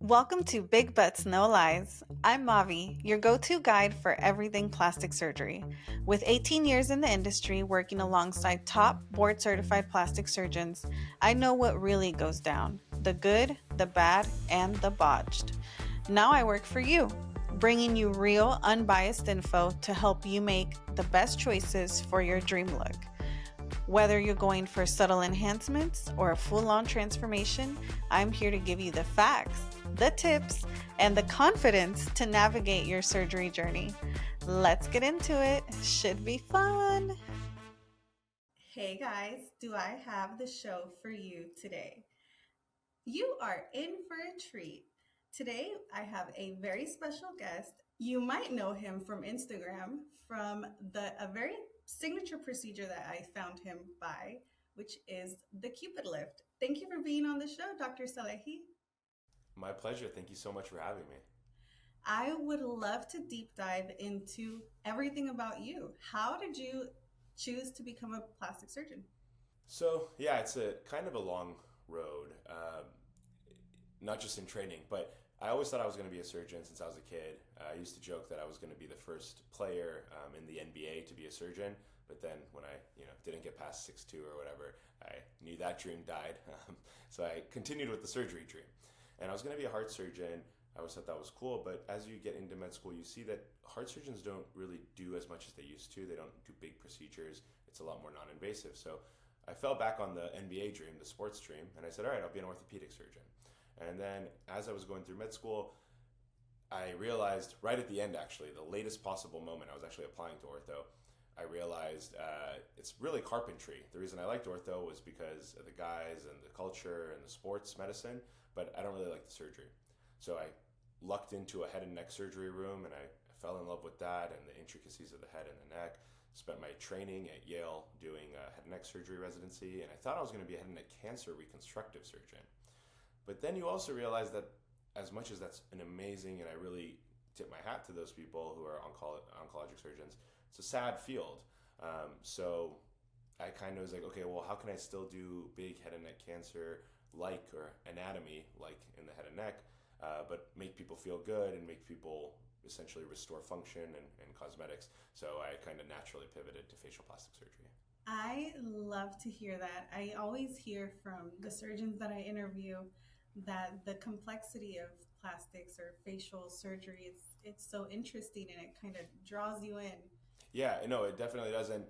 Welcome to Big Butts No Lies. I'm Mavi, your go to guide for everything plastic surgery. With 18 years in the industry working alongside top board certified plastic surgeons, I know what really goes down the good, the bad, and the botched. Now I work for you, bringing you real, unbiased info to help you make the best choices for your dream look. Whether you're going for subtle enhancements or a full on transformation, I'm here to give you the facts, the tips, and the confidence to navigate your surgery journey. Let's get into it. Should be fun. Hey guys, do I have the show for you today? You are in for a treat. Today, I have a very special guest. You might know him from Instagram from a very signature procedure that I found him by, which is the Cupid lift. Thank you for being on the show, Dr. Salehi. My pleasure. Thank you so much for having me. I would love to deep dive into everything about you. How did you choose to become a plastic surgeon? So, it's a kind of a long road, not just in training, but I always thought I was going to be a surgeon since I was a kid. I used to joke that I was going to be the first player in the NBA to be a surgeon, but then when I didn't get past 6'2" or whatever, I knew that dream died. So I continued with the surgery dream. And I was going to be a heart surgeon. I always thought that was cool, but as you get into med school, you see that heart surgeons don't really do as much as they used to. They don't do big procedures. It's a lot more non-invasive. So I fell back on the NBA dream, the sports dream, and I said, all right, I'll be an orthopedic surgeon. And then as I was going through med school, I realized right at the end, actually, the latest possible moment, I was actually applying to ortho. I realized it's really carpentry. The reason I liked ortho was because of the guys and the culture and the sports medicine, but I don't really like the surgery. So I lucked into a head and neck surgery room and I fell in love with that and the intricacies of the head and the neck. Spent my training at Yale doing a head and neck surgery residency, and I thought I was going to be a head and neck cancer reconstructive surgeon. But then you also realize that as much as that's an amazing, and I really tip my hat to those people who are oncologic surgeons, it's a sad field. So I kind of was like, okay, well, how can I still do big head and neck cancer like or anatomy like in the head and neck, but make people feel good and make people essentially restore function and cosmetics. So I kind of naturally pivoted to facial plastic surgery. I love to hear that. I always hear from the surgeons that I interview that the complexity of plastics or facial surgery it's so interesting and it kind of draws you in. Yeah, no, it definitely does. And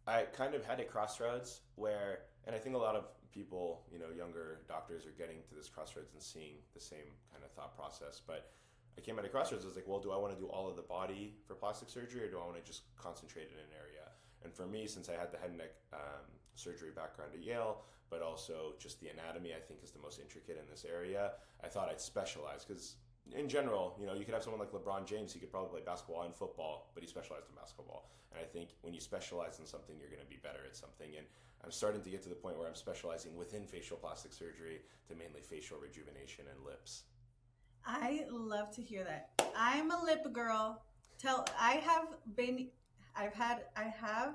I kind of had a crossroads where, and I think a lot of people, younger doctors are getting to this crossroads and seeing the same kind of thought process. But I came at a crossroads. I was like, well, do I want to do all of the body for plastic surgery or do I want to just concentrate in an area? And for me, since I had the head and neck surgery background at Yale, but also just the anatomy, I think is the most intricate in this area, I thought I'd specialize because in general, you could have someone like LeBron James. He could probably play basketball and football, but he specialized in basketball. And I think when you specialize in something, you're going to be better at something. And I'm starting to get to the point where I'm specializing within facial plastic surgery to mainly facial rejuvenation and lips. I love to hear that. I'm a lip girl. Tell I have been I have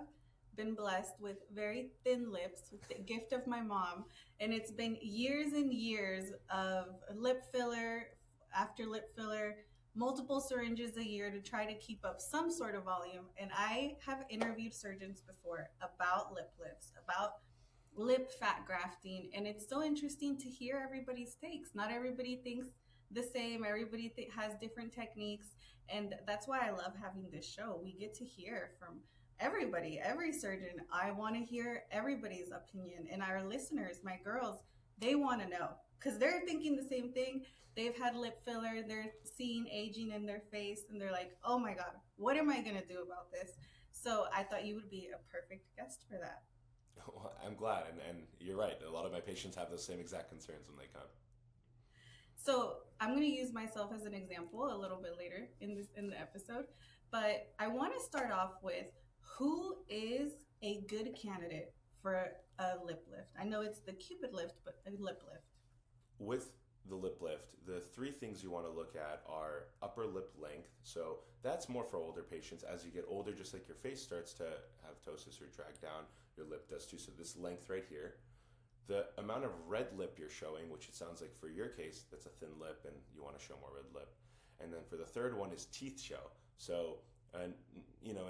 been blessed with very thin lips with the gift of my mom, and it's been years and years of lip filler after lip filler, multiple syringes a year to try to keep up some sort of volume. And I have interviewed surgeons before about lip lifts, about lip fat grafting, and it's so interesting to hear everybody's takes. Not everybody thinks the same. Everybody has different techniques, and that's why I love having this show. We get to hear from everybody, every surgeon. I want to hear everybody's opinion, and our listeners, my girls, they want to know because they're thinking the same thing. They've had lip filler, they're seeing aging in their face, and they're like, oh my God, what am I going to do about this? So I thought you would be a perfect guest for that. Well, I'm glad, and you're right. A lot of my patients have those same exact concerns when they come. So I'm going to use myself as an example a little bit later in the episode, but I want to start off with who is a good candidate for a lip lift. I know it's the Cupid lift, but a lip lift. With the lip lift, the three things you want to look at are upper lip length. So that's more for older patients. As you get older, just like your face starts to have ptosis or drag down, your lip does too. So this length right here. the amount of red lip you're showing, which it sounds like for your case, that's a thin lip and you want to show more red lip. And then for the third one is teeth show. So, a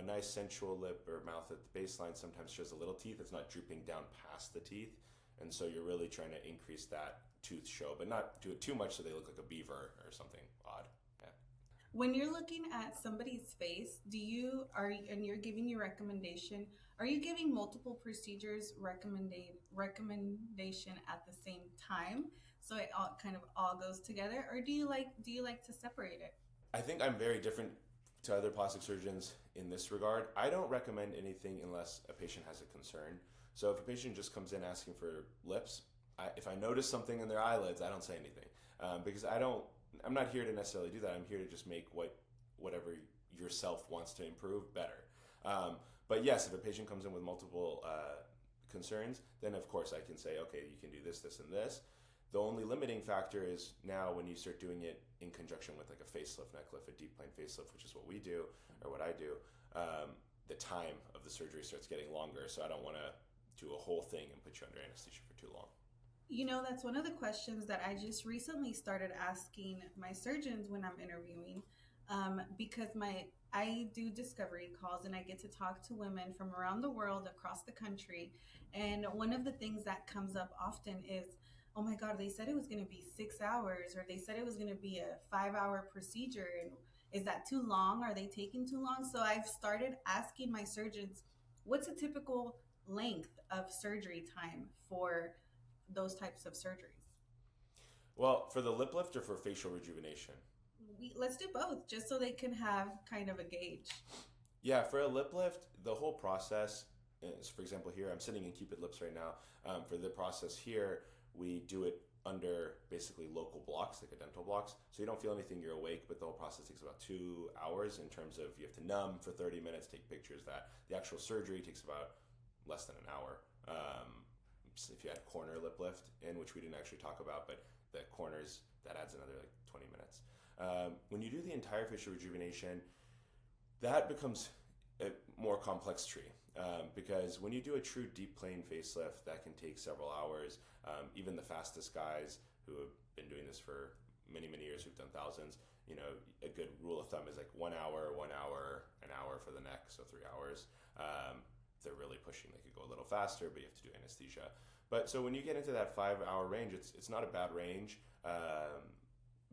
nice sensual lip or mouth at the baseline sometimes shows a little teeth. It's not drooping down past the teeth. And so you're really trying to increase that tooth show, but not do it too much so they look like a beaver or something odd. Yeah. When you're looking at somebody's face, and you're giving your recommendation, are you giving multiple procedures recommendation at the same time so it all goes together, or do you like to separate it? I think I'm very different to other plastic surgeons in this regard. I don't recommend anything unless a patient has a concern. So if a patient just comes in asking for lips, if I notice something in their eyelids, I don't say anything because I'm not here to necessarily do that. I'm here to just make whatever yourself wants to improve better. But yes, if a patient comes in with multiple concerns, then of course I can say, okay, you can do this, this, and this. The only limiting factor is now when you start doing it in conjunction with like a facelift, neck lift, a deep plane facelift, which is what we do or what I do, the time of the surgery starts getting longer. So I don't want to do a whole thing and put you under anesthesia for too long. That's one of the questions that I just recently started asking my surgeons when I'm interviewing, because I do discovery calls and I get to talk to women from around the world, across the country, and one of the things that comes up often is, oh my God, they said it was going to be 6 hours, or they said it was going to be a 5 hour procedure, and is that too long? Are they taking too long? So I've started asking my surgeons, what's a typical length of surgery time for those types of surgeries? Well, for the lip lift or for facial rejuvenation? Let's do both, just so they can have kind of a gauge. Yeah, for a lip lift, the whole process is, for example, here I'm sitting in Cupid Lips right now. For the process here, we do it under basically local blocks, like a dental blocks. So you don't feel anything, you're awake, but the whole process takes about 2 hours in terms of you have to numb for 30 minutes, take pictures. That the actual surgery takes about less than an hour. If you had corner lip lift in, which we didn't actually talk about, but the corners, that adds another like 20 minutes. When you do the entire facial rejuvenation, that becomes a more complex tree because when you do a true deep plane facelift, that can take several hours. Even the fastest guys who have been doing this for many, many years, who've done thousands, a good rule of thumb is like 1 hour, an hour for the neck, so 3 hours. If they're really pushing, they could go a little faster, but you have to do anesthesia. But so when you get into that 5 hour range, it's not a bad range.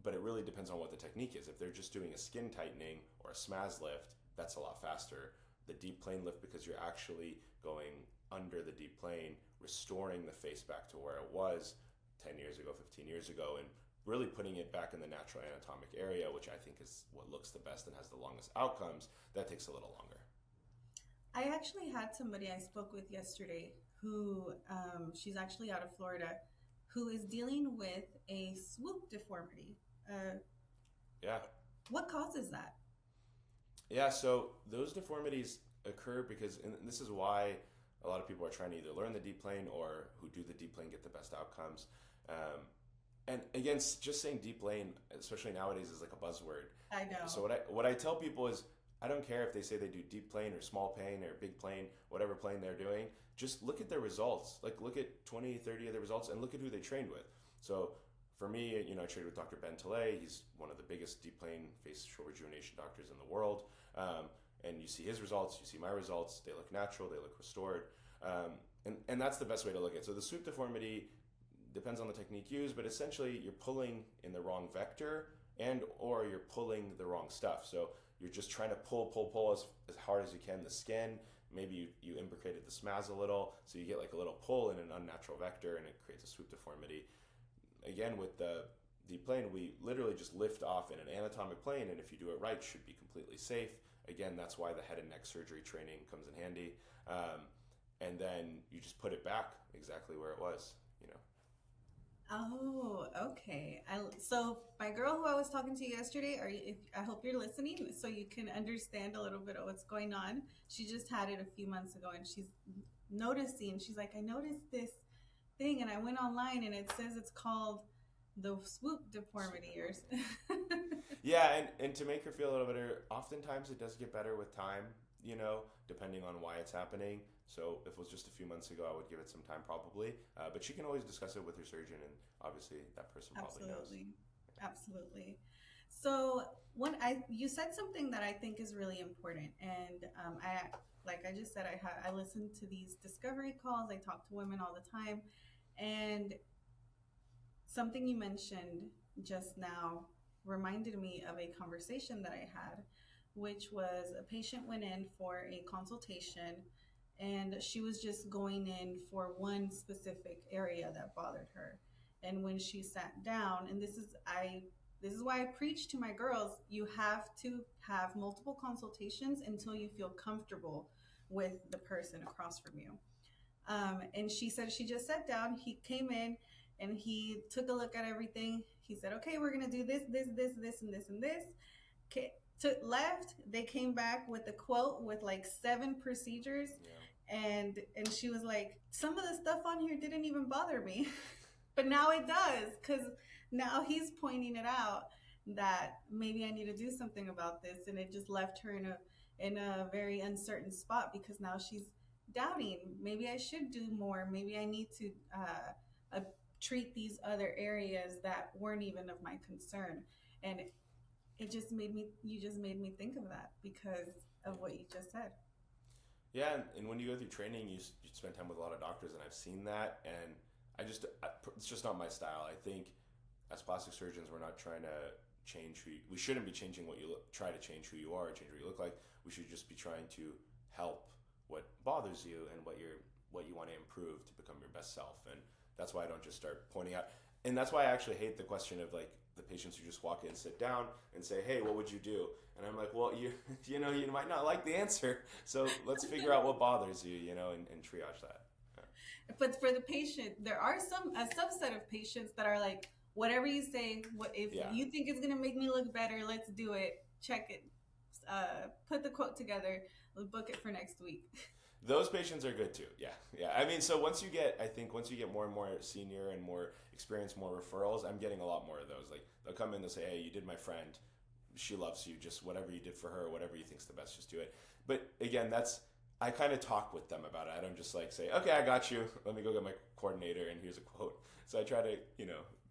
But it really depends on what the technique is. If they're just doing a skin tightening or a smaz lift, that's a lot faster. The deep plane lift, because you're actually going under the deep plane, restoring the face back to where it was 10 years ago, 15 years ago, and really putting it back in the natural anatomic area, which I think is what looks the best and has the longest outcomes, that takes a little longer. I actually had somebody I spoke with yesterday who, she's actually out of Florida, who is dealing with a swoop deformity. Yeah. What causes that? Yeah, so those deformities occur because, and this is why a lot of people are trying to either learn the deep plane or who do the deep plane get the best outcomes. And again, just saying deep plane, especially nowadays, is like a buzzword. I know. So what I tell people is, I don't care if they say they do deep plane or small plane or big plane, whatever plane they're doing. Just look at their results. Like look at 20, 30 of their results and look at who they trained with. So for me, I trained with Dr. Ben Talay. He's one of the biggest deep plane facial rejuvenation doctors in the world. And you see his results, you see my results. They look natural, they look restored. And that's the best way to look at it. So the swoop deformity depends on the technique used, but essentially you're pulling in the wrong vector and or you're pulling the wrong stuff. So you're just trying to pull as hard as you can the skin. Maybe you imbricated the smaz a little, so you get like a little pull in an unnatural vector and it creates a swoop deformity. Again, with the deep plane, we literally just lift off in an anatomic plane, and if you do it right, should be completely safe. Again, that's why the head and neck surgery training comes in handy. And then you just put it back exactly where it was. Oh, okay. So my girl who I was talking to yesterday, I hope you're listening so you can understand a little bit of what's going on. She just had it a few months ago and she's noticing, she's like, I noticed this thing and I went online and it says it's called the swoop deformity or Yeah, and to make her feel a little better, oftentimes it does get better with time, depending on why it's happening. So if it was just a few months ago, I would give it some time probably. But she can always discuss it with her surgeon, and obviously that person probably knows. Absolutely. Absolutely. So when I you said something that I think is really important, and I like I just said I listen to these discovery calls. I talk to women all the time, and something you mentioned just now reminded me of a conversation that I had, which was a patient went in for a consultation and she was just going in for one specific area that bothered her. And when she sat down, and this is why I preach to my girls, you have to have multiple consultations until you feel comfortable with the person across from you. And she said she just sat down. He came in and he took a look at everything. He said, "Okay, we're gonna do this, this, and this, and this." Okay, took left. They came back with a quote with like 7 procedures, Yeah. and she was like, "Some of the stuff on here didn't even bother me, but now it does because now he's pointing it out that maybe I need to do something about this." And it just left her in a very uncertain spot because now she's doubting. Maybe I should do more. Maybe I need to uh, treat these other areas that weren't even of my concern. And it just made me, you just made me think of that because Yeah. of what you just said. Yeah, and when you go through training, you spend time with a lot of doctors, and I've seen that, and it's just not my style. I think as plastic surgeons, we're not trying to change we shouldn't be changing what you look, try to change who you are, change what you look like. We should just be trying to help what bothers you and what you want to improve to become your best self. And that's why I don't just start pointing out. And that's why I actually hate the question of like the patients who just walk in, sit down, and say, "Hey, what would you do?" And I'm like, "Well, you know, you might not like the answer, so let's figure out what bothers you, and triage that." Yeah. But for the patient, there are a subset of patients that are like, whatever you say, what if Yeah. you think it's gonna make me look better, let's do it. Check it. Put the quote together. Let's book it for next week. Those patients are good too. Yeah, yeah. I mean, so I think once you get more and more senior and more experience, more referrals, I'm getting a lot more of those. Like they'll come in, they'll say, "Hey, you did my friend. She loves you. Just whatever you did for her, whatever you think's the best, just do it." But again, I kind of talk with them about it. I don't just like say, "Okay, I got you. Let me go get my coordinator and here's a quote." So I try to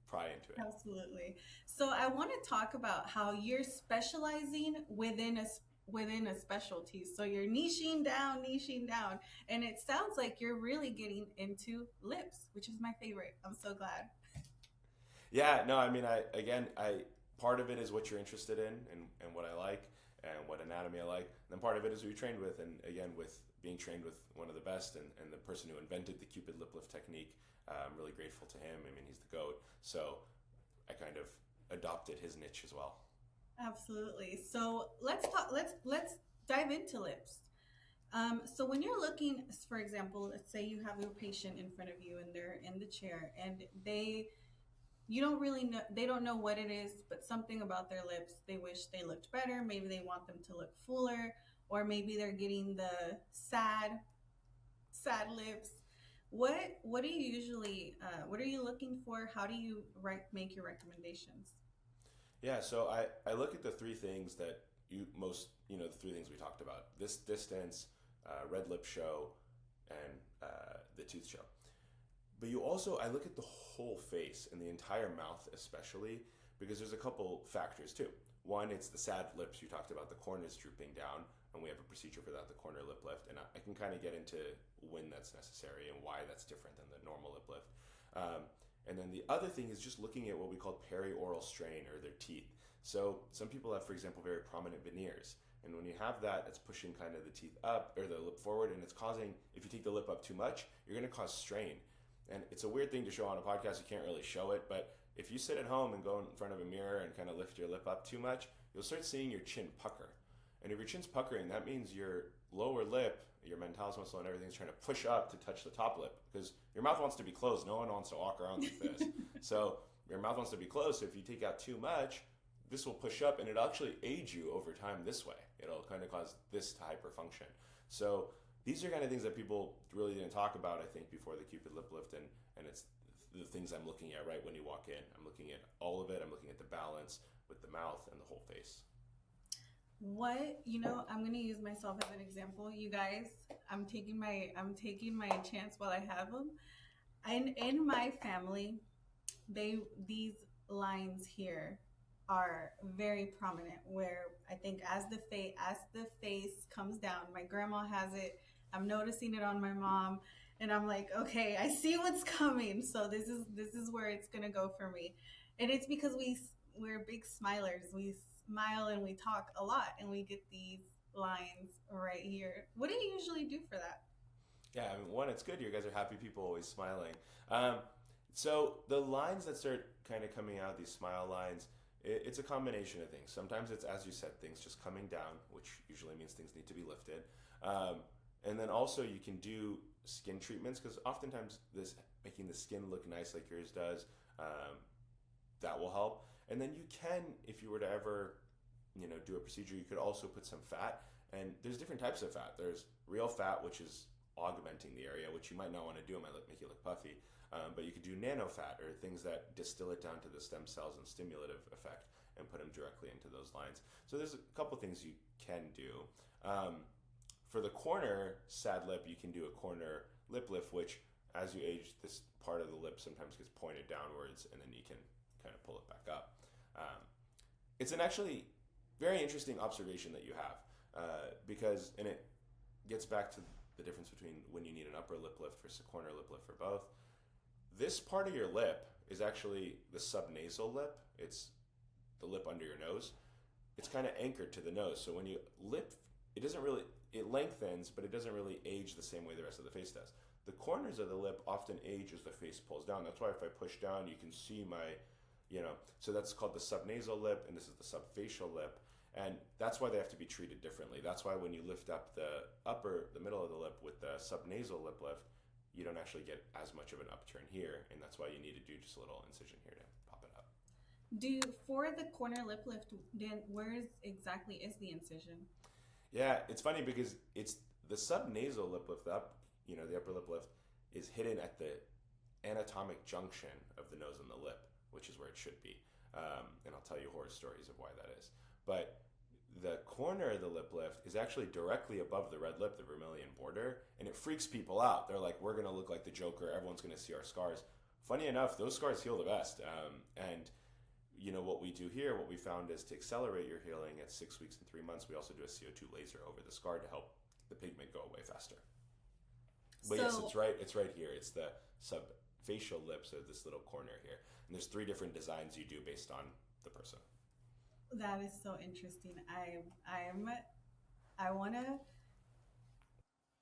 pry into it. Absolutely. So I want to talk about how you're specializing within a specialty. So you're niching down, and it sounds like you're really getting into lips, which is my favorite. I'm so glad. Yeah, no, I mean, I part of it is what you're interested in and what I like and what anatomy I like. And then part of it is who you trained with, and again, with being trained with one of the best and the person who invented the Cupid lip lift technique, I'm really grateful to him. I mean, he's the GOAT. So I kind of adopted his niche as well. Absolutely. So let's talk. Let's dive into lips. So when you're looking, for example, let's say you have your patient in front of you and they're in the chair, and you don't really know, they don't know what it is, but something about their lips, they wish they looked better. Maybe they want them to look fuller, or maybe they're getting the sad lips. What do you usually what are you looking for? How do you make your recommendations? Yeah, so I look at the three things that the three things we talked about: this distance, red lip show, and the tooth show. But I look at the whole face and the entire mouth, especially because there's a couple factors too. One, it's the sad lips you talked about, the corners drooping down, and we have a procedure for that, the corner lip lift, and I can kind of get into when that's necessary and why that's different than the normal lip lift. And then the other thing is just looking at what we call perioral strain, or their teeth. So some people have, for example, very prominent veneers. And when you have that, it's pushing kind of the teeth up or the lip forward, and it's causing, if you take the lip up too much, you're going to cause strain. And it's a weird thing to show on a podcast. You can't really show it, but if you sit at home and go in front of a mirror and kind of lift your lip up too much, you'll start seeing your chin pucker. And if your chin's puckering, that means your lower lip, your mentalis muscle and everything's trying to push up to touch the top lip, because your mouth wants to be closed. No one wants to walk around like this. So your mouth wants to be closed. So if you take out too much, this will push up, and it'll actually age you over time this way. It'll kind of cause this to hyperfunction. So these are kind of things that people really didn't talk about, I think, before the Cupid lip lift, and it's the things I'm looking at right when you walk in. I'm looking at all of it. I'm looking at the balance with the mouth and the whole face. What, I'm gonna use myself as an example. You guys, I'm taking my chance while I have them. In my family, these lines here are very prominent, where I think as the face comes down, my grandma has it, I'm noticing it on my mom, and I'm like, okay, I see what's coming, so this is where it's going to go for me. And it's because we're big smilers. We smile and we talk a lot, and we get these lines right here. What do you usually do for that? Yeah, I mean, one, it's good. You guys are happy people, always smiling. Um, so the lines that start kind of coming out, these smile lines, it's a combination of things. Sometimes it's, as you said, things just coming down, which usually means things need to be lifted. Um, and then also you can do skin treatments because oftentimes this making the skin look nice like yours does, um, that will help. And then you can, if you were to ever, do a procedure, you could also put some fat. And there's different types of fat. There's real fat, which is augmenting the area, which you might not want to do. It might make you look puffy. But you could do nano fat or things that distill it down to the stem cells and stimulative effect and put them directly into those lines. So there's a couple things you can do. Um, for the corner sad lip, you can do a corner lip lift, which as you age, this part of the lip sometimes gets pointed downwards, and then you can kind of pull it back up. Um, it's an actually very interesting observation that you have because, and it gets back to the difference between when you need an upper lip lift versus a corner lip lift for both. This part of your lip is actually the subnasal lip. It's the lip under your nose. It's kind of anchored to the nose. So when you lip, it doesn't really, it lengthens, but it doesn't really age the same way the rest of the face does. The corners of the lip often age as the face pulls down. That's why if I push down, you can see so that's called the subnasal lip, and this is the subfacial lip. And that's why they have to be treated differently. That's why when you lift up the middle of the lip with the subnasal lip lift, you don't actually get as much of an upturn here, and that's why you need to do just a little incision here to pop it up. Do For the corner lip lift, then exactly is the incision? Yeah, it's funny because it's the subnasal lip lift, the upper lip lift is hidden at the anatomic junction of the nose and the lip, which is where it should be. And I'll tell you horror stories of why that is. But the corner of the lip lift is actually directly above the red lip, the vermilion border, and it freaks people out. They're like, we're going to look like the Joker. Everyone's going to see our scars. Funny enough, those scars heal the best. And what we do here, what we found is to accelerate your healing at 6 weeks and 3 months, we also do a CO2 laser over the scar to help the pigment go away faster. But yes, So it's right here. It's the subfacial lip, so this little corner here. And there's 3 different designs you do based on the person. that is so interesting. I want to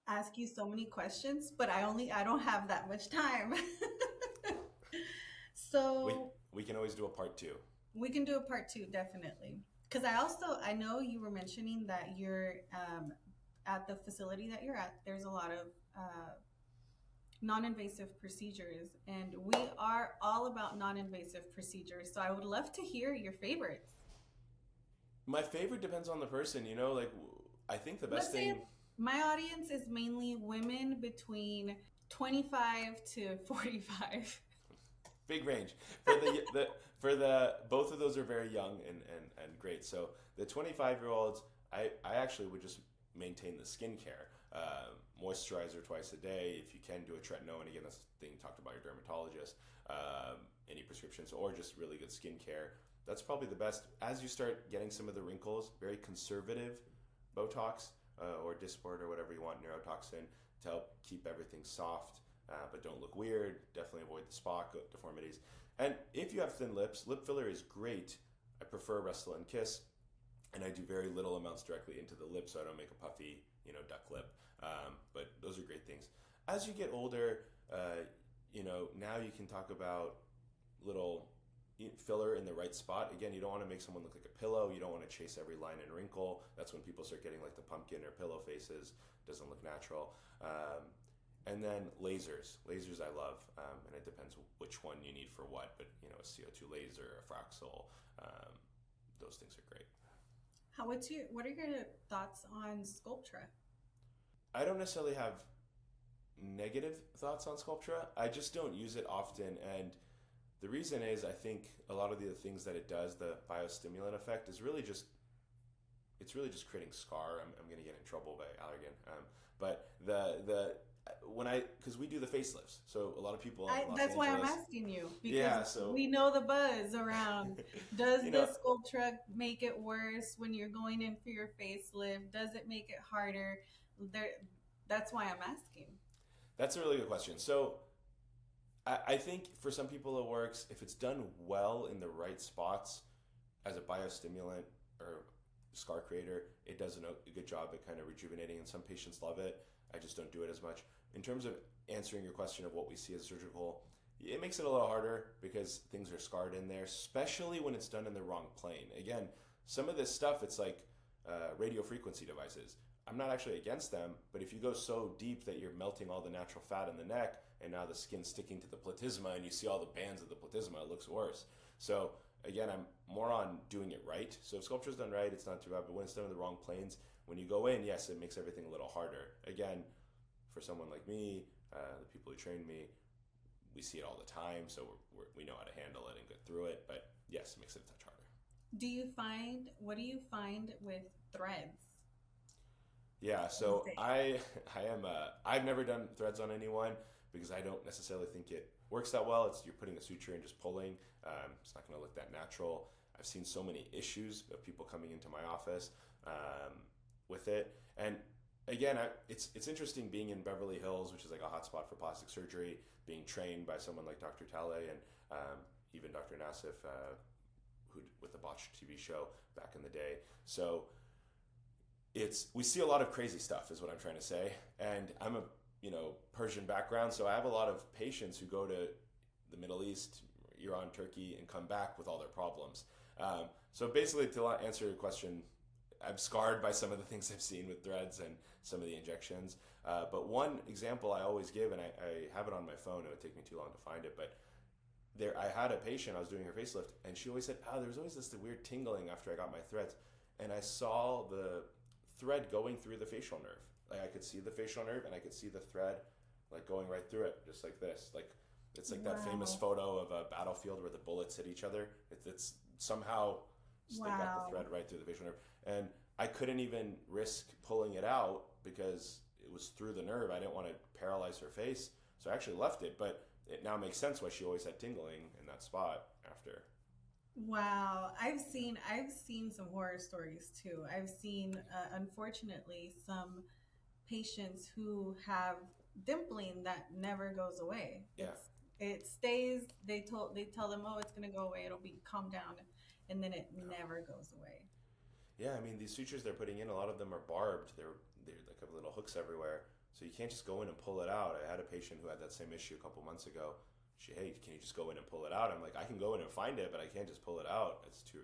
ask you so many questions, but I don't have that much time. We So we can always do a part 2. we can do a part two, definitely. Because I know you were mentioning that you're at the facility that you're at. There's a lot of non-invasive procedures, and we are all about non-invasive procedures. So I would love to hear your favorites. My favorite depends on the person, I think the best Let's say thing. my audience is mainly women between 25 to 45. Big range for the both of those are very young and great. So the 25-year-olds, I actually would just maintain the skincare, moisturizer twice a day. If you can, do a tretinoin. And again, that's the thing you talked about your dermatologist. Any prescriptions or just really good skincare. That's probably the best. As you start getting some of the wrinkles, very conservative Botox or Dysport or whatever you want, neurotoxin to help keep everything soft, but don't look weird. Definitely avoid the spot deformities. And if you have thin lips, lip filler is great. I prefer Restylane Kiss, and I do very little amounts directly into the lip, so I don't make a puffy, duck lip. But those are great things. As you get older, now you can talk about little filler in the right spot. Again, you don't want to make someone look like a pillow. You don't want to chase every line and wrinkle. That's when people start getting like the pumpkin or pillow faces. Doesn't look natural. And then lasers. Lasers I love, and it depends which one you need for what. But a CO2 laser, a Fraxel, those things are great. What are your thoughts on Sculptra? I don't necessarily have negative thoughts on Sculptra. I just don't use it often, and the reason is I think a lot of the things that it does, the biostimulant effect, is really just it's really just creating scar. I'm going to get in trouble by Allergan. But the when I because we do the facelifts, so a lot of people in Los That's why I'm Angeles, asking you, because yeah. So we know the buzz around. Does you the know, Sculptra make it worse when you're going in for your facelift? Does it make it harder? There, that's why I'm asking. that's a really good question. So I think for some people it works if it's done well in the right spots as a biostimulant or scar creator. It does a good job at kind of rejuvenating, and some patients love it. I just don't do it as much. In terms of answering your question of what we see as surgical, it makes it a little harder because things are scarred in there, especially when it's done in the wrong plane. Again, some of this stuff, it's like radio frequency devices. I'm not actually against them, but if you go so deep that you're melting all the natural fat in the neck and now the skin's sticking to the platysma and you see all the bands of the platysma, it looks worse. So again, I'm more on doing it right. So if sculpture's done right, it's not too bad, but when it's done in the wrong planes, when you go in, yes, it makes everything a little harder. Again, for someone like me, the people who train me, we see it all the time, so we know how to handle it and get through it. But yes, it makes it a touch harder. What do you find with threads Yeah, these so days? I've never done threads on anyone because I don't necessarily think it works that well. It's you're putting a suture and just pulling. It's not going to look that natural. I've seen so many issues of people coming into my office with it, and again, it's interesting being in Beverly Hills, which is like a hotspot for plastic surgery, being trained by someone like Dr. Tale and even Dr. Nassif, who with the botched TV show back in the day. So it's we see a lot of crazy stuff is what I'm trying to say, and I'm a Persian background, so I have a lot of patients who go to the Middle East, Iran, Turkey, and come back with all their problems. So basically, to answer your question, I'm scarred by some of the things I've seen with threads and some of the injections. But one example I always give, and I have it on my phone, it would take me too long to find it, but I had a patient, I was doing her facelift, and she always said, there was always this weird tingling after I got my threads. And I saw the thread going through the facial nerve. Like I could see the facial nerve and I could see the thread like going right through it, just like this. Like it's like that famous Wow. photo of a battlefield where the bullets hit each other. It's somehow they got the Wow. thread right through the facial nerve. And I couldn't even risk pulling it out because it was through the nerve. I didn't want to paralyze her face. So I actually left it, but it now makes sense why she always had tingling in that spot after. Wow, I've seen some horror stories too. I've seen, unfortunately, some patients who have dimpling that never goes away. Yeah. It stays. They tell them, oh, it's gonna go away. It'll be calm down, and then it never goes away. Yeah, I mean these sutures they're putting in, a lot of them are barbed. They're like have little hooks everywhere, so you can't just go in and pull it out. I had a patient who had that same issue a couple months ago. Hey, can you just go in and pull it out? I'm like, I can go in and find it, but I can't just pull it out. It's too,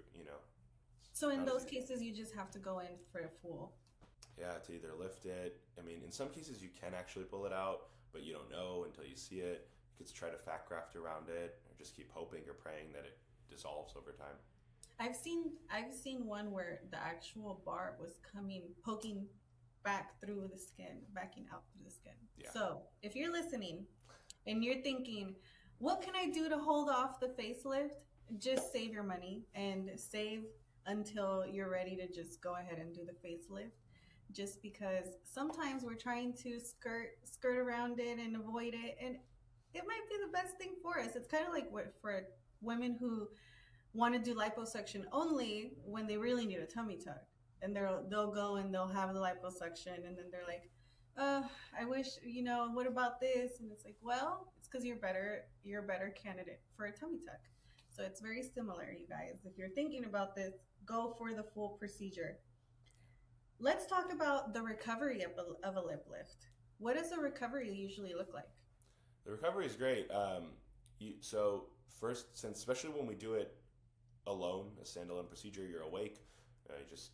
So it's in not as those easy. cases, you just have to go in for a full. Yeah, to either lift it. I mean, in some cases you can actually pull it out, but you don't know until you see it. You could try to fat graft around it, or just keep hoping or praying that it dissolves over time. I've seen one where the actual barb was poking back through the skin, backing out through the skin. Yeah. So if you're listening and you're thinking, what can I do to hold off the facelift? Just save your money and save until you're ready to just go ahead and do the facelift. Just because sometimes we're trying to skirt around it and avoid it, and it might be the best thing for us. It's kind of like what for women who want to do liposuction only when they really need a tummy tuck, and they'll go and they'll have the liposuction, and then they're like, I wish, what about this? And it's like, well, it's because you're a better candidate for a tummy tuck. So it's very similar, you guys. If you're thinking about this, go for the full procedure. Let's talk about the recovery of a lip lift. What does a recovery usually look like? The recovery is great. So first, since especially when we do it alone, a standalone procedure, you're awake. You just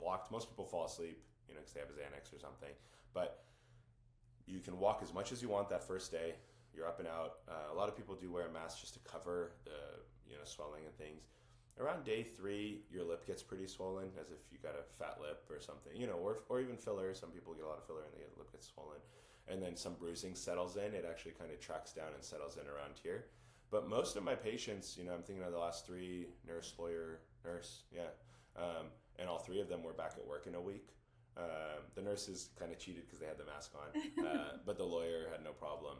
blocked. Most people fall asleep, because they have a Xanax or something. But you can walk as much as you want that first day. You're up and out. A lot of people do wear a mask just to cover the swelling and things. Around day 3, your lip gets pretty swollen, as if you got a fat lip or something, or even filler. Some people get a lot of filler and the lip gets swollen, and then some bruising settles in. It actually kind of tracks down and settles in around here. But most of my patients, I'm thinking of the last 3, nurse, lawyer, nurse, yeah. and all three of them were back at work in a week. The nurses kind of cheated because they had the mask on, but the lawyer had no problem.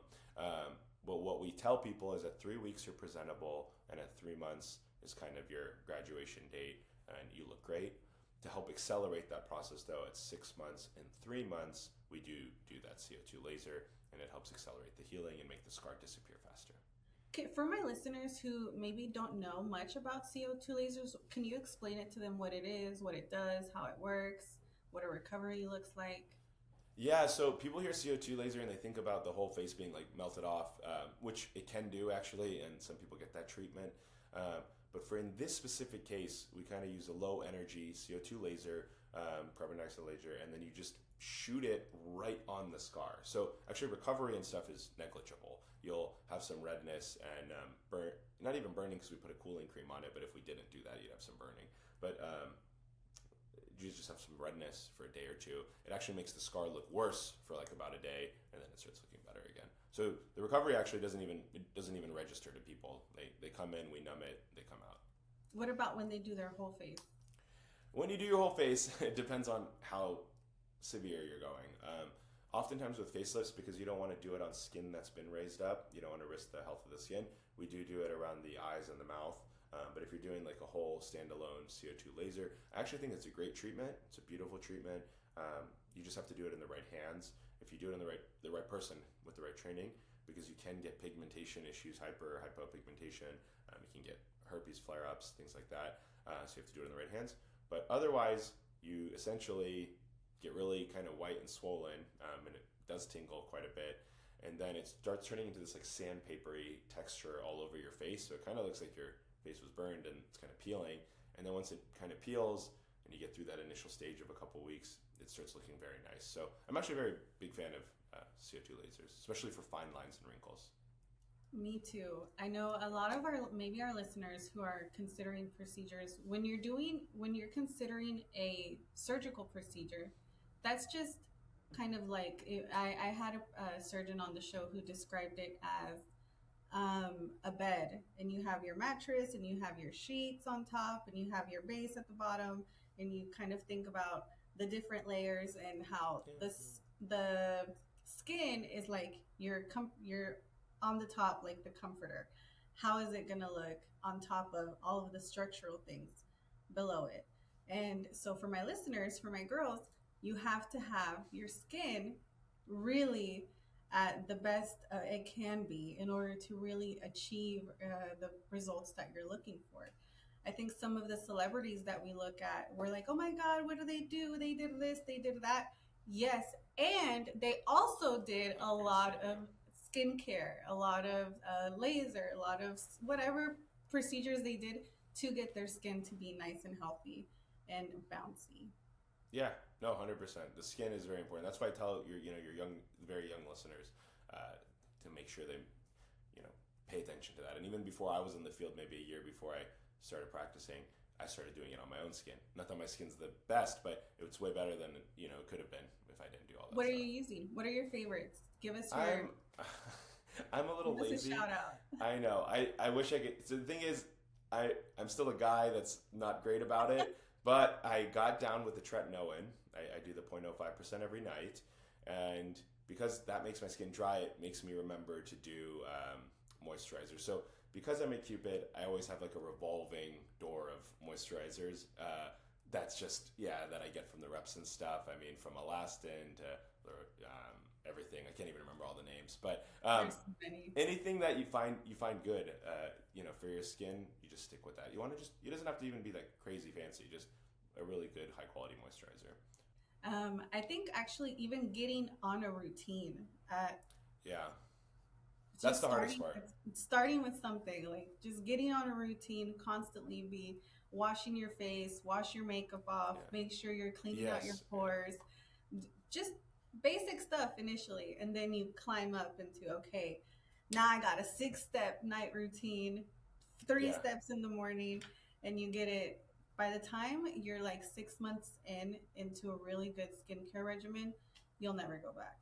But what we tell people is at 3 weeks you're presentable, and at 3 months is kind of your graduation date, and you look great. To help accelerate that process, though, at 6 months and 3 months, we do that CO2 laser, and it helps accelerate the healing and make the scar disappear faster. Okay, for my listeners who maybe don't know much about CO2 lasers, can you explain it to them what it is, what it does, how it works, what a recovery looks like? Yeah, so people hear CO2 laser and they think about the whole face being like melted off, which it can do actually, and some people get that treatment. But for in this specific case, we kind of use a low energy CO2 laser, carbon dioxide laser, and then you just shoot it right on the scar. So actually, recovery and stuff is negligible. You'll have some redness and burn, not even burning because we put a cooling cream on it, but if we didn't do that, you'd have some burning. But you just have some redness for a day or two. It actually makes the scar look worse for like about a day, and then it starts looking better again. So the recovery actually doesn't even register to people. They come in, we numb it, they come out. What about when they do their whole face? When you do your whole face, it depends on how severe you're going. Oftentimes with facelifts, because you don't want to do it on skin that's been raised up, you don't want to risk the health of the skin. We do it around the eyes and the mouth. But if you're doing like a whole standalone CO2 laser, I actually think it's a great treatment. It's a beautiful treatment. You just have to do it in the right hands. If you do it in the right person with the right training, because you can get pigmentation issues, hypopigmentation. You can get herpes flare-ups, things like that. So you have to do it in the right hands. But otherwise, you essentially get really kind of white and swollen, and it does tingle quite a bit. And then it starts turning into this like sandpapery texture all over your face. So it kind of looks like your face was burned and it's kind of peeling. And then once it kind of peels and you get through that initial stage of a couple weeks, it starts looking very nice. So I'm actually a very big fan of CO2 lasers, especially for fine lines and wrinkles. Me too. I know a lot of our listeners who are considering procedures, when you're considering a surgical procedure, that's just kind of like I had a surgeon on the show who described it as a bed, and you have your mattress and you have your sheets on top and you have your base at the bottom, and you kind of think about the different layers and how the skin is like your on the top, like the comforter. How is it going to look on top of all of the structural things below it? And so for my listeners, for my girls, you have to have your skin really at the best it can be in order to really achieve the results that you're looking for. I think some of the celebrities that we look at, we're like, oh my God, what do? They did this, they did that. Yes. And they also did a lot of skincare, a lot of laser, a lot of whatever procedures they did to get their skin to be nice and healthy and bouncy. Yeah, no, 100%. The skin is very important. That's why I tell your young, very young listeners to make sure they, pay attention to that. And even before I was in the field, maybe a year before I started practicing, I started doing it on my own skin. Not that my skin's the best, but it's way better than it could have been if I didn't do all that. What stuff. are you using? What are your favorites? Give us your. I'm a little give us lazy. A shout out. I know. I wish I could. So the thing is, I'm still a guy that's not great about it, but I got down with the tretinoin. I do the 0.05% every night, and because that makes my skin dry, it makes me remember to do moisturizer. So because I'm a Cupid, I always have like a revolving door of moisturizers. That's just that I get from the reps and stuff. I mean, from Elastin to everything. I can't even remember all the names, but anything that you find good, for your skin, you just stick with that. It doesn't have to even be like crazy fancy. Just a really good high quality moisturizer. I think actually even getting on a routine. Yeah. That's the hardest part. Starting with something like just getting on a routine, constantly be washing your face, wash your makeup off, make sure you're cleaning out your pores. Just basic stuff initially, and then you climb up into, okay, now I got a 6-step night routine, 3 steps in the morning, and you get it. By the time you're like 6 months into a really good skincare regimen, you'll never go back.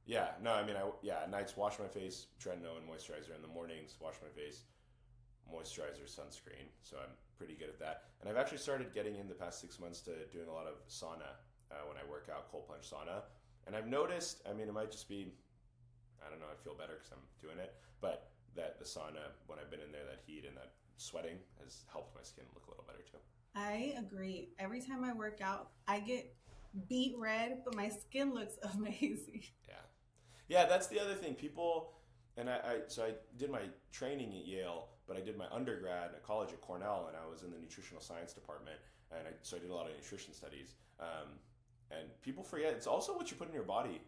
Yeah, no, I mean, at nights wash my face, tretinoin and moisturizer. In the mornings, wash my face, moisturizer, sunscreen. So I'm pretty good at that. And I've actually started getting in the past 6 months to doing a lot of sauna when I work out, cold plunge sauna. And I've noticed, I mean, it might just be, I don't know, I feel better because I'm doing it, but that the sauna, when I've been in there, that heat and that sweating has helped my skin look a little better too. I agree. Every time I work out, I get beet red, but my skin looks amazing. Yeah. Yeah, that's the other thing. People, and so I did my training at Yale, but I did my undergrad at college at Cornell, and I was in the nutritional science department, and so I did a lot of nutrition studies. And people forget it's also what you put in your body.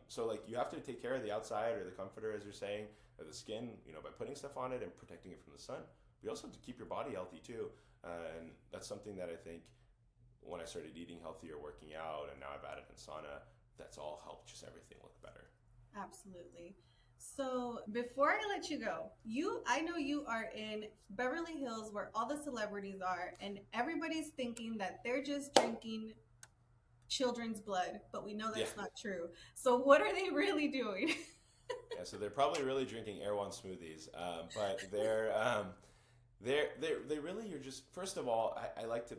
So like you have to take care of the outside or the comforter, as you're saying, or the skin, by putting stuff on it and protecting it from the sun. But you also have to keep your body healthy too, and that's something that I think when I started eating healthier, working out, and now I've added in sauna, that's all helped just everything look better. Absolutely. So before I let you go, I know you are in Beverly Hills where all the celebrities are, and everybody's thinking that they're just drinking children's blood, but we know Yeah. that's not true. So what are they really doing? Yeah, so they're probably really drinking Air One smoothies, but they really are just. First of all, I like to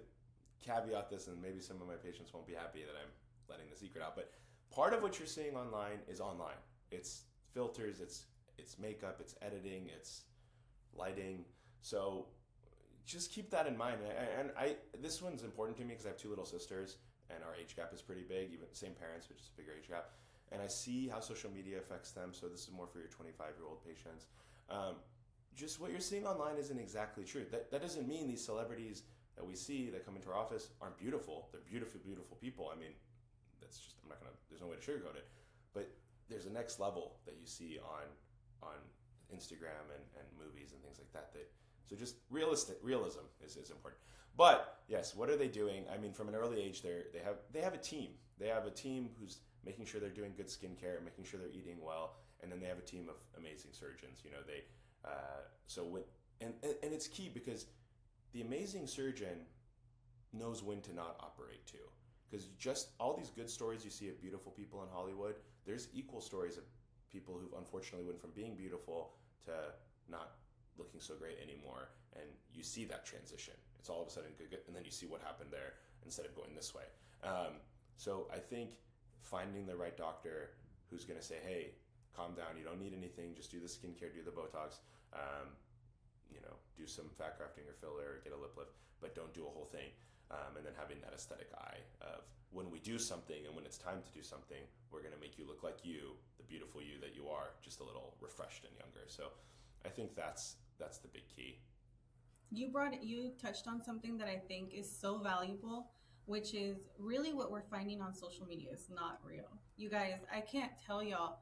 caveat this, and maybe some of my patients won't be happy that I'm letting the secret out. But part of what you're seeing online is online. It's filters, it's makeup, it's editing, it's lighting. So just keep that in mind. And I this one's important to me because I have two little sisters, and our age gap is pretty big. Even same parents, but just a bigger age gap. And I see how social media affects them. So this is more for your 25-year-old patients. Just what you're seeing online isn't exactly true. That doesn't mean these celebrities that we see that come into our office aren't beautiful. They're beautiful, beautiful people. I mean, that's just there's no way to sugarcoat it. But there's a next level that you see on Instagram and movies and things like that. So just realism is important. But yes, what are they doing? I mean, from an early age, they have a team. They have a team who's making sure they're doing good skincare, making sure they're eating well, and then they have a team of amazing surgeons. And it's key because the amazing surgeon knows when to not operate too. Because just all these good stories you see of beautiful people in Hollywood, there's equal stories of people who've unfortunately went from being beautiful to not looking so great anymore. And you see that transition. It's all of a sudden good, and then you see what happened there instead of going this way. So I think finding the right doctor who's going to say, hey, calm down, you don't need anything, just do the skincare, do the Botox, do some fat grafting or filler, get a lip lift, but don't do a whole thing. And then having that aesthetic eye of when we do something and when it's time to do something, we're going to make you look like you, the beautiful you that you are, just a little refreshed and younger. So I think that's the big key. You touched on something that I think is so valuable, which is really what we're finding on social media is not real. You guys, I can't tell y'all.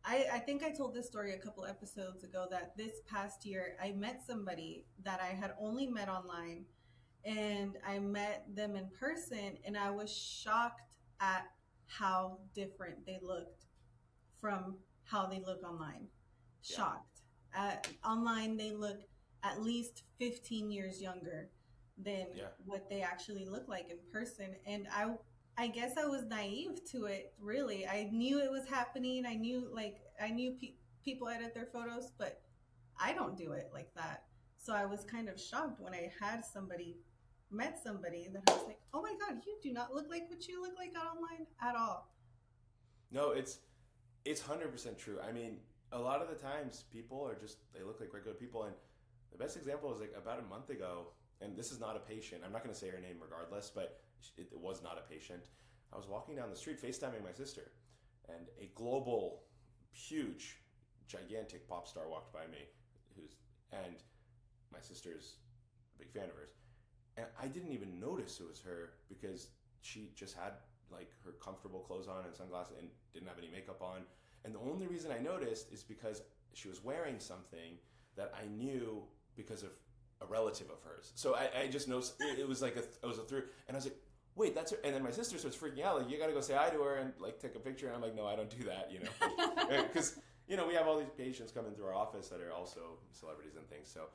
I think I told this story a couple episodes ago that this past year I met somebody that I had only met online, and I met them in person, and I was shocked at how different they looked from how they look online. Yeah. Shocked. Online, they look at least 15 years younger than Yeah. what they actually look like in person. And I guess I was naive to it, really. I knew it was happening. I knew people edit their photos, but I don't do it like that. So I was kind of shocked when I met somebody that I was like, oh my God, you do not look like what you look like online at all. No, it's 100% true. I mean, a lot of the times people are they look like regular people. And the best example is like about a month ago, and this is not a patient. I'm not going to say her name regardless, but it was not a patient. I was walking down the street FaceTiming my sister, and a global, huge, gigantic pop star walked by me, and my sister's a big fan of hers. And I didn't even notice it was her because she just had like her comfortable clothes on and sunglasses and didn't have any makeup on. And the only reason I noticed is because she was wearing something that I knew because of a relative of hers. So I just noticed it was like it was a through, and I was like, wait, that's her. And then my sister starts freaking out, like, you got to go say hi to her and like take a picture. And I'm like, no, I don't do that, because we have all these patients coming through our office that are also celebrities and things. So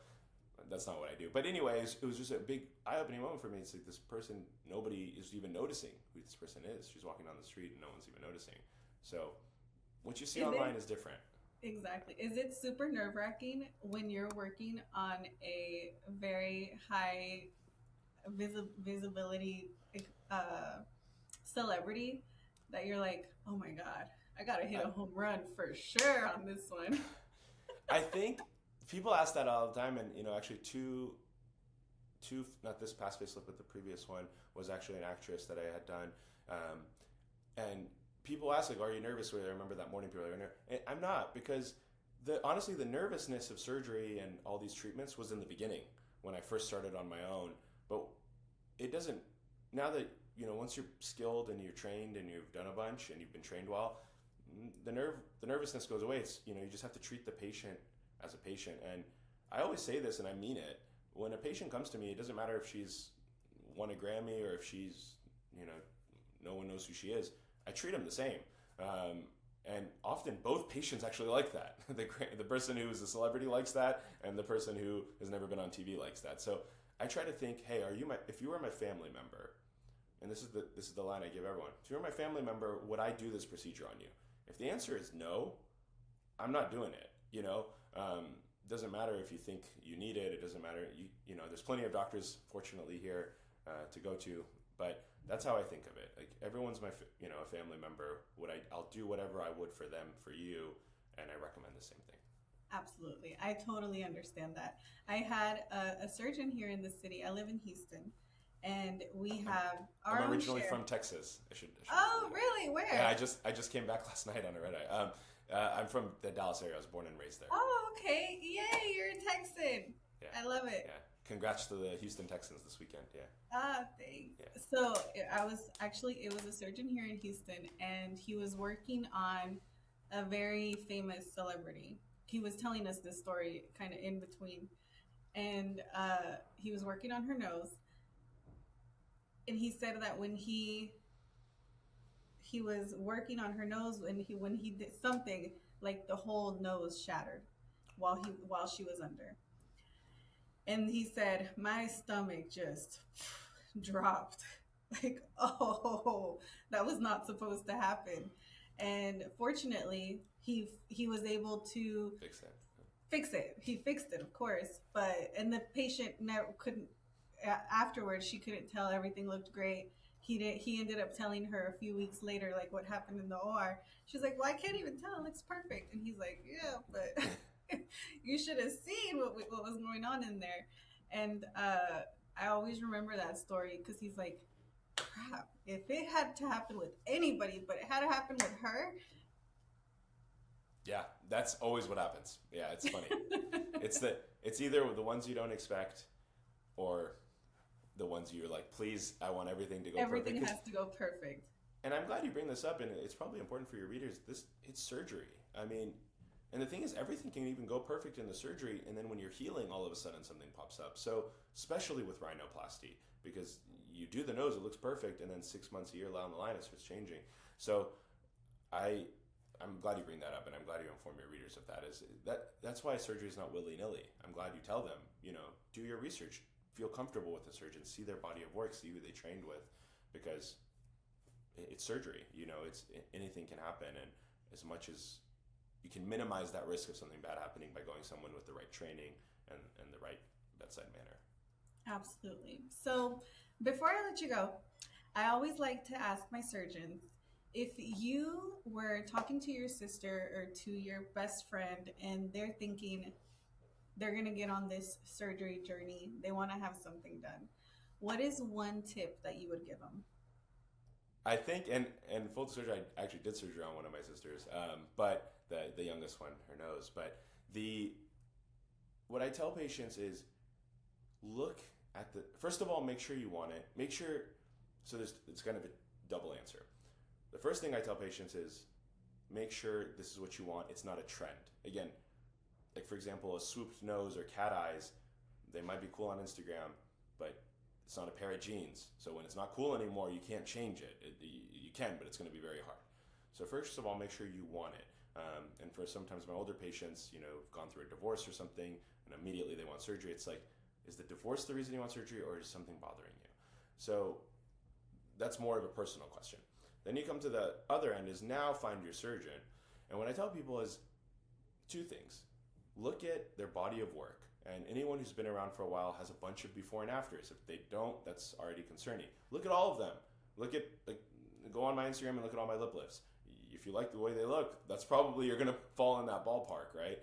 that's not what I do. But anyways, it was just a big eye-opening moment for me. It's like this person, nobody is even noticing who this person is. She's walking down the street and no one's even noticing. So what you see online is different. Exactly. Is it super nerve-wracking when you're working on a very high visibility uh, celebrity that you're like, oh my God, I gotta hit I, a home run for sure on this one? I think people ask that all the time, and actually not this past facelift, but the previous one was actually an actress that I had done, um, and people ask like, "Are you nervous?" I remember that morning people were like, I'm not, because honestly the nervousness of surgery and all these treatments was in the beginning when I first started on my own, but it doesn't now that once you're skilled and you're trained and you've done a bunch and you've been trained well, the nervousness goes away. It's you just have to treat the patient as a patient. And I always say this, and I mean it. When a patient comes to me, it doesn't matter if she's won a Grammy or if she's you know no one knows who she is. I treat them the same. And often both patients actually like that. The person who is a celebrity likes that, and the person who has never been on TV likes that. So I try to think, hey, if you were my family member, and this is the line I give everyone. If you're my family member, would I do this procedure on you? If the answer is no, I'm not doing it. Doesn't matter if you think you need it. It doesn't matter. There's plenty of doctors, fortunately, here to go to. But that's how I think of it. Like everyone's a family member. I'll do whatever I would for them, for you, and I recommend the same thing. Absolutely. I totally understand that. I had a surgeon here in the city. I live in Houston, and we I'm have I'm our own originally share. from Texas. I should include Oh, that. really? Yeah, Where? I just came back last night on a red eye. I'm from the Dallas area. I was born and raised there. Oh, okay. Yay, you're a Texan. Yeah, I love it. yeah. Congrats to the Houston Texans this weekend. Yeah, Ah, thanks. yeah. So I was actually, it was a surgeon here in Houston, and he was working on a very famous celebrity. He was telling us this story kind of in between, and he was working on her nose, and he said that when he was working on her nose, when he did something, like the whole nose shattered while she was under, and he said my stomach just dropped. Like, oh, that was not supposed to happen. And fortunately, he was able to Fix that. fix it. He fixed it, of course, but and the patient never couldn't. Afterwards, she couldn't tell. Everything looked great. He ended up telling her a few weeks later, like what happened in the OR. She's like, "Well, I can't even tell. It looks perfect." And he's like, "Yeah, but you should have seen what was going on in there." And I always remember that story because he's like, crap, if it had to happen with anybody, but it had to happen with her. Yeah, that's always what happens. Yeah, it's funny. It's either the ones you don't expect, or the ones you're like, please, I want everything to go perfect. Everything has to go perfect. And I'm glad you bring this up, and it's probably important for your readers. It's surgery. I mean, and the thing is, everything can even go perfect in the surgery, and then when you're healing, all of a sudden something pops up. So, especially with rhinoplasty, because you do the nose, it looks perfect, and then 6 months, a year down the line, it starts changing. So, I I'm glad you bring that up, and I'm glad you inform your readers of that. That's why surgery is not willy nilly. I'm glad you tell them, do your research, feel comfortable with the surgeon, see their body of work, see who they trained with, because it's surgery. It's anything can happen, and as much as you can minimize that risk of something bad happening by going someone with the right training and the right bedside manner. Absolutely. So, before I let you go, I always like to ask my surgeons if you were talking to your sister or to your best friend and they're thinking they're going to get on this surgery journey, they want to have something done. What is one tip that you would give them? I think, and full disclosure, I actually did surgery on one of my sisters, but the youngest one, her nose. But the what I tell patients is look at the first of all, make sure you want it. Make sure so it's kind of a double answer. The first thing I tell patients is make sure this is what you want. It's not a trend. Again, like for example, a swooped nose or cat eyes, they might be cool on Instagram, but it's not a pair of jeans. So when it's not cool anymore, you can't change it. You can, but it's going to be very hard. So first of all, make sure you want it. And for sometimes my older patients, have gone through a divorce or something, and immediately they want surgery. It's like, is the divorce the reason you want surgery, or is something bothering you? So that's more of a personal question. Then you come to the other end is now find your surgeon. And what I tell people is two things. Look at their body of work. And anyone who's been around for a while has a bunch of before and afters. If they don't, that's already concerning. Look at all of them. Look at, like, go on my Instagram and look at all my lip lifts. If you like the way they look, that's probably, you're going to fall in that ballpark, right?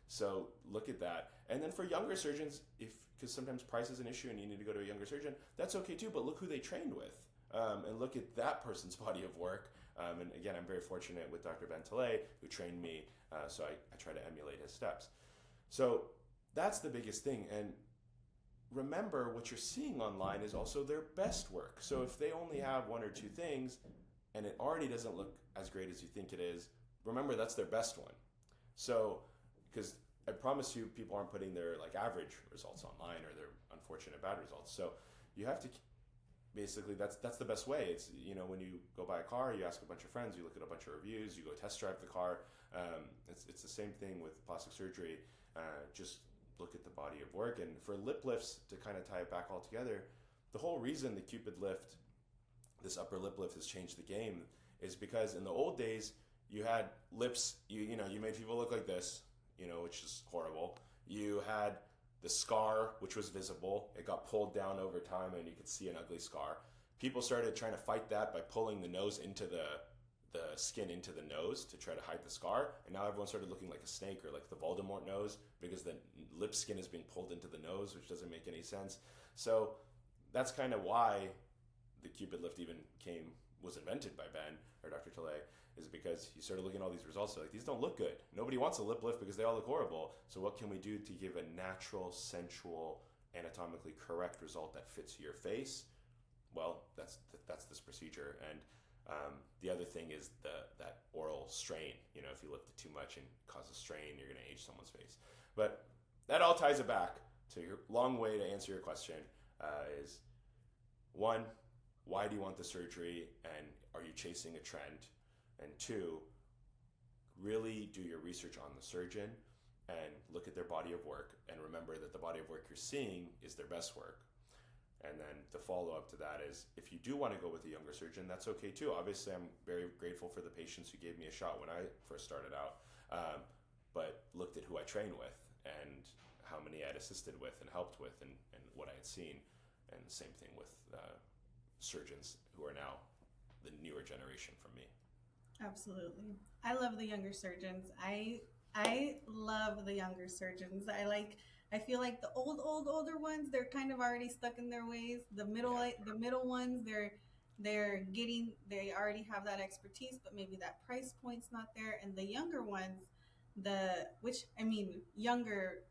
So look at that. And then for younger surgeons, because sometimes price is an issue and you need to go to a younger surgeon, that's okay too, but look who they trained with. And look at that person's body of work. And again, I'm very fortunate with Dr. Ben Talay, who trained me, so I try to emulate his steps. So that's the biggest thing. And remember, what you're seeing online is also their best work. So if they only have one or two things and it already doesn't look as great as you think it is, remember that's their best one. So, because I promise you, people aren't putting their like average results online or their unfortunate bad results. So you have to basically, that's the best way. It's, you know, when you go buy a car, you ask a bunch of friends, you look at a bunch of reviews, you go test drive the car. It's the same thing with plastic surgery. Just look at the body of work. And for lip lifts, to kind of tie it back all together, the whole reason the Cupid lift, this upper lip lift, has changed the game is because in the old days, you had lips, you know, you made people look like this, you know, which is horrible. You had the scar, which was visible. It got pulled down over time and you could see an ugly scar. People started trying to fight that by pulling the nose into the skin into the nose to try to hide the scar. And now everyone started looking like a snake or like the Voldemort nose because the lip skin is being pulled into the nose, which doesn't make any sense. So that's kind of why the Cupid lift even was invented by Ben or Dr. Talay, is because he started looking at all these results. Like, these don't look good. Nobody wants a lip lift because they all look horrible. So what can we do to give a natural, sensual, anatomically correct result that fits your face? Well, that's this procedure. And the other thing is that oral strain. You know, if you lift it too much and cause a strain, you're going to age someone's face. But that all ties it back to your long way to answer your question. Is one, why do you want the surgery, and are you chasing a trend? And two, really do your research on the surgeon and look at their body of work, and remember that the body of work you're seeing is their best work. And then the follow-up to that is, if you do want to go with a younger surgeon, that's okay too. Obviously, I'm very grateful for the patients who gave me a shot when I first started out, but looked at who I trained with and how many I'd assisted with and helped with, and what I had seen. And the same thing with surgeons who are now the newer generation from me. Absolutely. I love the younger surgeons. I love the younger surgeons. I feel like the older ones, they're kind of already stuck in their ways. The middle ones, they already have that expertise, but maybe that price point's not there. And the younger ones, younger.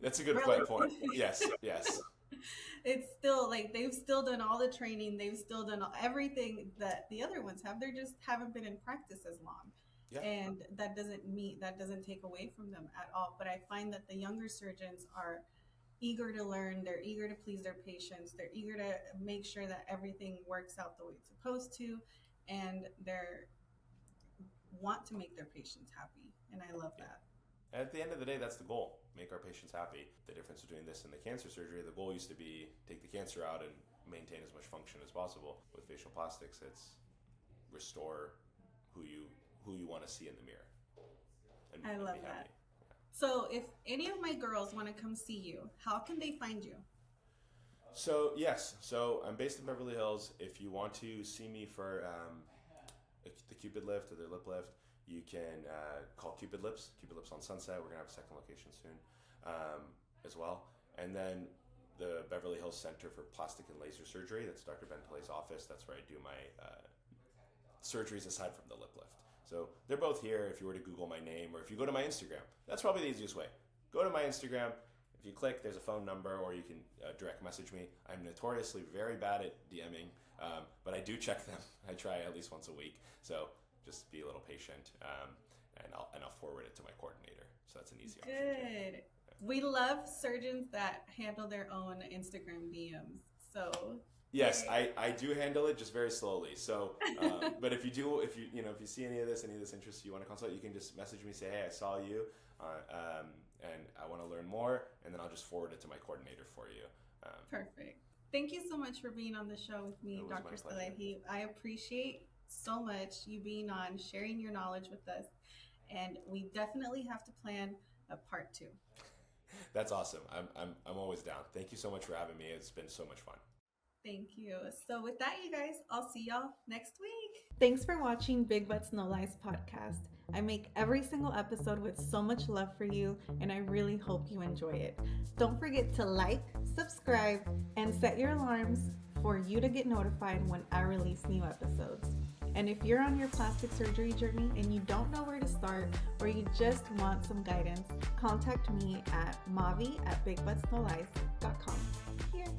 That's a good point. Yes, yes. It's still like they've still done all the training, they've still done everything that the other ones have. They just haven't been in practice as long. Yeah. And that doesn't take away from them at all. But I find that the younger surgeons are eager to learn, they're eager to please their patients, they're eager to make sure that everything works out the way it's supposed to, and they're want to make their patients happy. And I love that. At the end of the day, that's the goal. Make our patients happy. The difference between this and the cancer surgery, the goal used to be take the cancer out and maintain as much function as possible. With facial plastics, it's restore who you want to see in the mirror. I love that. So if any of my girls want to come see you, how can they find you? So yes, I'm based in Beverly Hills. If you want to see me for the Cupid lift or the lip lift, you can call Cupid Lips on Sunset. We're going to have a second location soon as well. And then the Beverly Hills Center for Plastic and Laser Surgery, that's Dr. Ben Talay's office. That's where I do my surgeries aside from the lip lift. So they're both here if you were to Google my name, or if you go to my Instagram. That's probably the easiest way. Go to my Instagram. If you click, there's a phone number, or you can direct message me. I'm notoriously very bad at DMing, but I do check them. I try at least once a week. So just be a little patient, and I'll forward it to my coordinator. So that's an easy option. Good. Yeah. We love surgeons that handle their own Instagram DMs. So yes, I do handle it, just very slowly. So, but if you see any of this interests you, want to consult, you can just message me, say, hey, I saw you, and I want to learn more, and then I'll just forward it to my coordinator for you. Perfect. Thank you so much for being on the show with me, Dr. Salehi. I appreciate so much you being on, sharing your knowledge with us. And we definitely have to plan a part 2. That's awesome. I'm always down. Thank you so much for having me. It's been so much fun. Thank you. So, with that, you guys, I'll see y'all next week. Thanks for watching Big Butts No Lies podcast. I make every single episode with so much love for you, and I really hope you enjoy it. Don't forget to like, subscribe, and set your alarms for you to get notified when I release new episodes. And if you're on your plastic surgery journey and you don't know where to start, or you just want some guidance, contact me at mavi@bigbuttsnolies.com. Here.